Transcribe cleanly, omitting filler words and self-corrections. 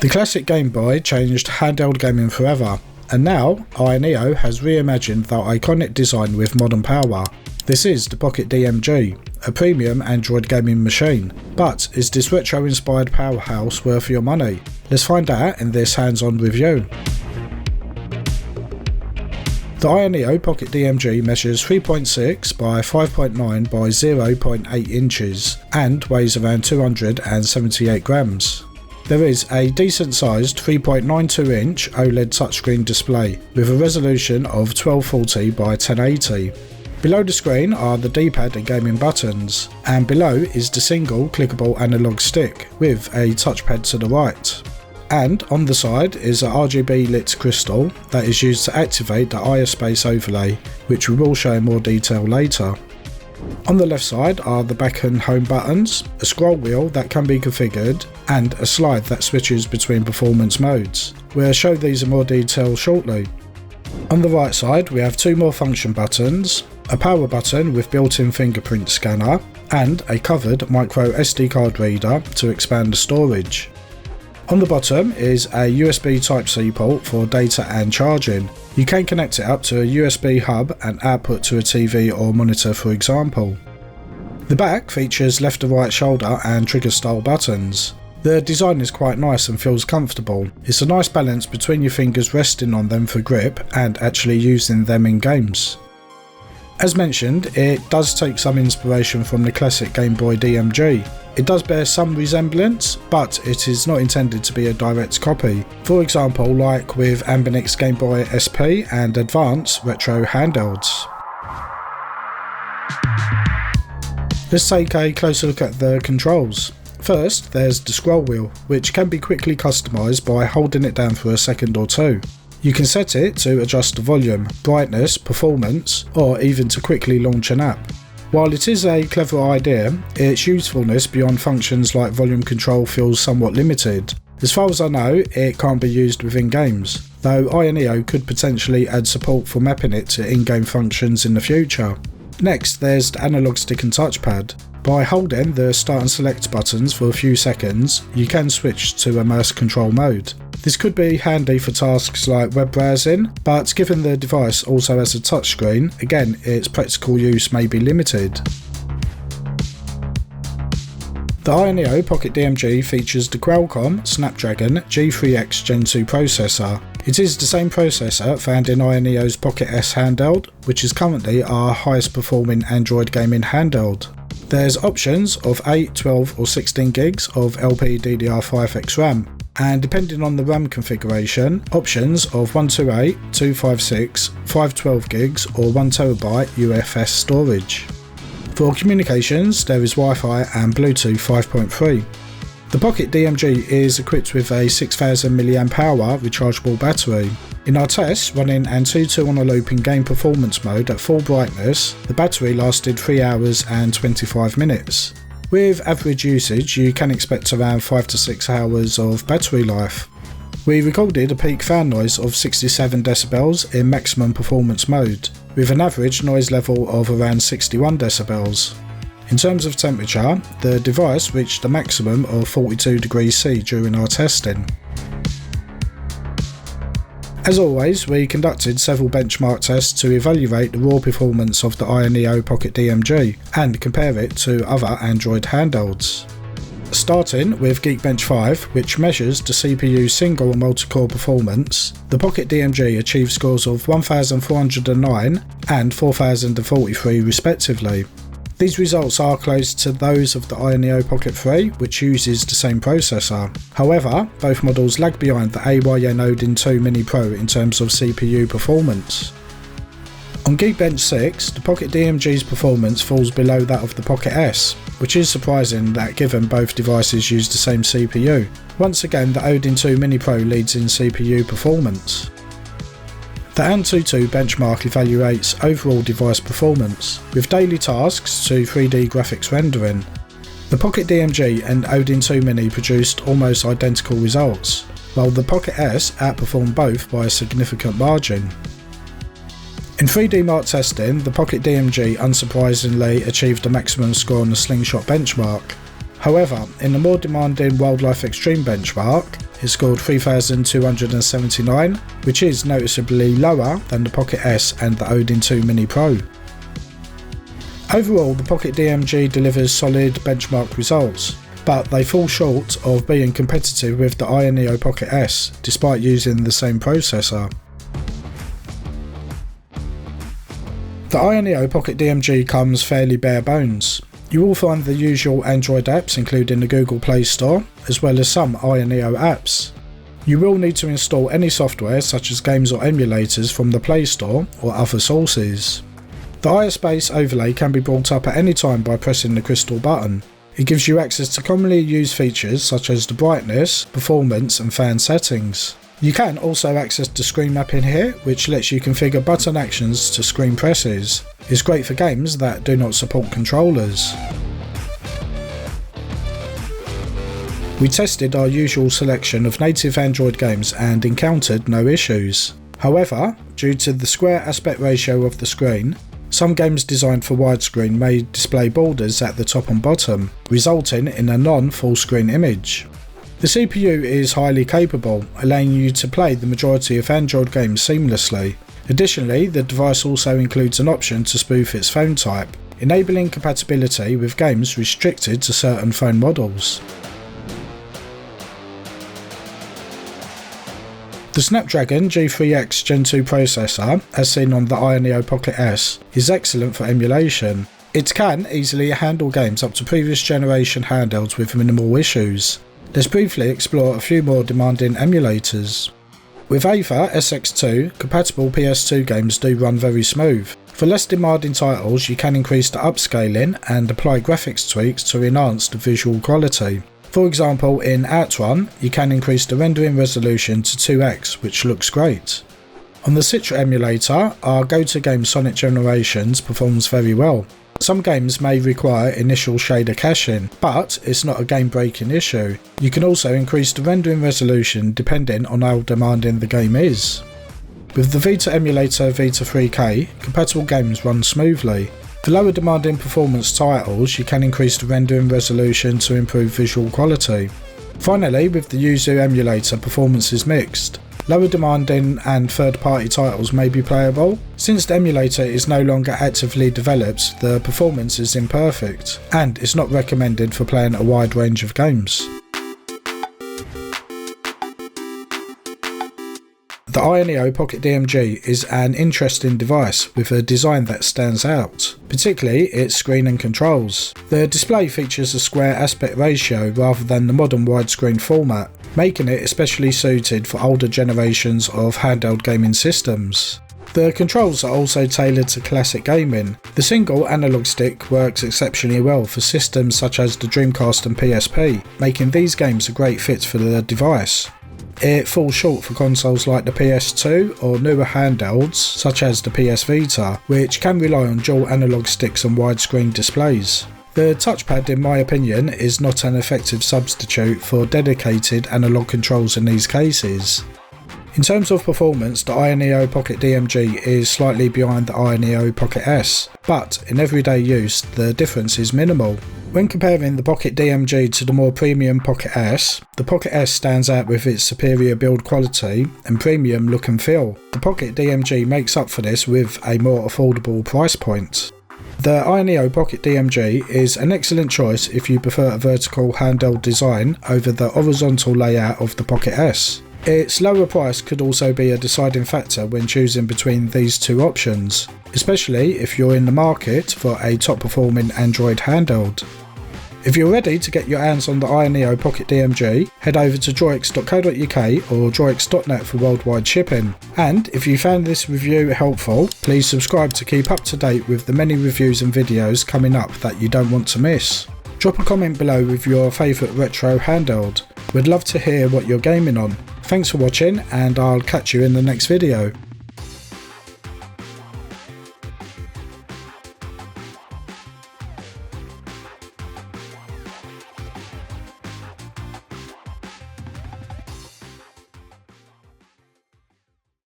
The classic Game Boy changed handheld gaming forever, and now AYANEO has reimagined that iconic design with modern power. This is the Pocket DMG, a premium Android gaming machine. But is this retro-inspired powerhouse worth your money? Let's find out in this hands-on review. The AYANEO Pocket DMG measures 3.6 by 5.9 by 0.8 inches and weighs around 278 grams. There is a decent sized 3.92 inch OLED touchscreen display with a resolution of 1240 by 1080. Below the screen are the D-pad and gaming buttons, and below is the single clickable analog stick with a touchpad to the right. And on the side is a RGB lit crystal that is used to activate the ISpace overlay, which we will show in more detail later. On the left side are the back and home buttons, a scroll wheel that can be configured, and a slide that switches between performance modes. We'll show these in more detail shortly. On the right side we have two more function buttons, a power button with built-in fingerprint scanner, and a covered microSD card reader to expand the storage. On the bottom is a USB Type-C port for data and charging. You can connect it up to a USB hub and output to a TV or monitor, for example. The back features left and right shoulder and trigger style buttons. The design is quite nice and feels comfortable. It's a nice balance between your fingers resting on them for grip and actually using them in games. As mentioned, it does take some inspiration from the classic Game Boy DMG. It does bear some resemblance, but it is not intended to be a direct copy. For example, like with Ambinix Game Boy SP and Advance retro handhelds. Let's take a closer look at the controls. First, there's the scroll wheel, which can be quickly customised by holding it down for a second or two. You can set it to adjust the volume, brightness, performance, or even to quickly launch an app. While it is a clever idea, its usefulness beyond functions like volume control feels somewhat limited. As far as I know, it can't be used within games, though AYANEO could potentially add support for mapping it to in-game functions in the future. Next, there's the analog stick and touchpad. By holding the start and select buttons for a few seconds, you can switch to immerse control mode. This could be handy for tasks like web browsing, but given the device also has a touchscreen, again its practical use may be limited. The AYANEO Pocket DMG features the Qualcomm Snapdragon G3x Gen 2 processor. It is the same processor found in AYANEO's Pocket S handheld, which is currently our highest performing Android gaming handheld. There's options of 8, 12 or 16 gigs of LPDDR5x RAM, and depending on the RAM configuration, options of 128, 256, 512 gigs or 1TB UFS storage. For communications, there is Wi-Fi and Bluetooth 5.3. The Pocket DMG is equipped with a 6000 mAh rechargeable battery. In our tests running Antutu on a loop in game performance mode at full brightness, the battery lasted 3 hours and 25 minutes. With average usage, you can expect around 5 to 6 hours of battery life. We recorded a peak fan noise of 67 decibels in maximum performance mode, with an average noise level of around 61 decibels. In terms of temperature, the device reached a maximum of 42 degrees C during our testing. As always, we conducted several benchmark tests to evaluate the raw performance of the AYANEO Pocket DMG and compare it to other Android handhelds. Starting with Geekbench 5, which measures the CPU single and multi-core performance, the Pocket DMG achieved scores of 1409 and 4043 respectively. These results are close to those of the AYANEO Pocket 3, which uses the same processor. However, both models lag behind the AYANEO Odin 2 Mini Pro in terms of CPU performance. On Geekbench 6, the Pocket DMG's performance falls below that of the Pocket S, which is surprising that given both devices use the same CPU. Once again, the Odin 2 Mini Pro leads in CPU performance. The Antutu benchmark evaluates overall device performance, with daily tasks to 3D graphics rendering. The Pocket DMG and Odin 2 Mini produced almost identical results, while the Pocket S outperformed both by a significant margin. In 3D Mark testing, the Pocket DMG unsurprisingly achieved a maximum score on the Slingshot benchmark. However, in the more demanding Wildlife Extreme benchmark, it scored 3,279, which is noticeably lower than the Pocket S and the Odin 2 Mini Pro. Overall, the Pocket DMG delivers solid benchmark results, but they fall short of being competitive with the AYANEO Pocket S, despite using the same processor. The AYANEO Pocket DMG comes fairly bare bones. You will find the usual Android apps including the Google Play Store, as well as some AYANEO apps. You will need to install any software such as games or emulators from the Play Store or other sources. The iSpace overlay can be brought up at any time by pressing the crystal button. It gives you access to commonly used features such as the brightness, performance and fan settings. You can also access the screen map in here, which lets you configure button actions to screen presses. It's great for games that do not support controllers. We tested our usual selection of native Android games and encountered no issues. However, due to the square aspect ratio of the screen, some games designed for widescreen may display borders at the top and bottom, resulting in a non-full screen image. The CPU is highly capable, allowing you to play the majority of Android games seamlessly. Additionally, the device also includes an option to spoof its phone type, enabling compatibility with games restricted to certain phone models. The Snapdragon G3x Gen 2 processor, as seen on the AYANEO Pocket S, is excellent for emulation. It can easily handle games up to previous generation handhelds with minimal issues. Let's briefly explore a few more demanding emulators. With Aether SX2, compatible PS2 games do run very smooth. For less demanding titles, you can increase the upscaling and apply graphics tweaks to enhance the visual quality. For example, in Outrun, you can increase the rendering resolution to 2x, which looks great. On the Citra emulator, our go-to game Sonic Generations performs very well. Some games may require initial shader caching, but it's not a game-breaking issue. You can also increase the rendering resolution depending on how demanding the game is. With the Vita emulator Vita 3K, compatible games run smoothly. For lower demanding performance titles, you can increase the rendering resolution to improve visual quality. Finally, with the Yuzu emulator, performance is mixed. Lower demanding and third-party titles may be playable. Since the emulator is no longer actively developed, the performance is imperfect, and is not recommended for playing a wide range of games. The AYANEO Pocket DMG is an interesting device with a design that stands out, particularly its screen and controls. The display features a square aspect ratio rather than the modern widescreen format, making it especially suited for older generations of handheld gaming systems. The controls are also tailored to classic gaming. The single analog stick works exceptionally well for systems such as the Dreamcast and PSP, making these games a great fit for the device. It falls short for consoles like the PS2 or newer handhelds such as the PS Vita, which can rely on dual analog sticks and widescreen displays. The touchpad, in my opinion, is not an effective substitute for dedicated analog controls in these cases. In terms of performance, the AYANEO Pocket DMG is slightly behind the AYANEO Pocket S, but in everyday use the difference is minimal. When comparing the Pocket DMG to the more premium Pocket S, the Pocket S stands out with its superior build quality and premium look and feel. The Pocket DMG makes up for this with a more affordable price point. The AYANEO Pocket DMG is an excellent choice if you prefer a vertical handheld design over the horizontal layout of the Pocket S. Its lower price could also be a deciding factor when choosing between these two options, especially if you're in the market for a top performing Android handheld. If you're ready to get your hands on the AYANEO Pocket DMG, head over to DROIX.co.uk or DROIX.net for worldwide shipping. And if you found this review helpful, please subscribe to keep up to date with the many reviews and videos coming up that you don't want to miss. Drop a comment below with your favourite retro handheld. We'd love to hear what you're gaming on. Thanks for watching, and I'll catch you in the next video.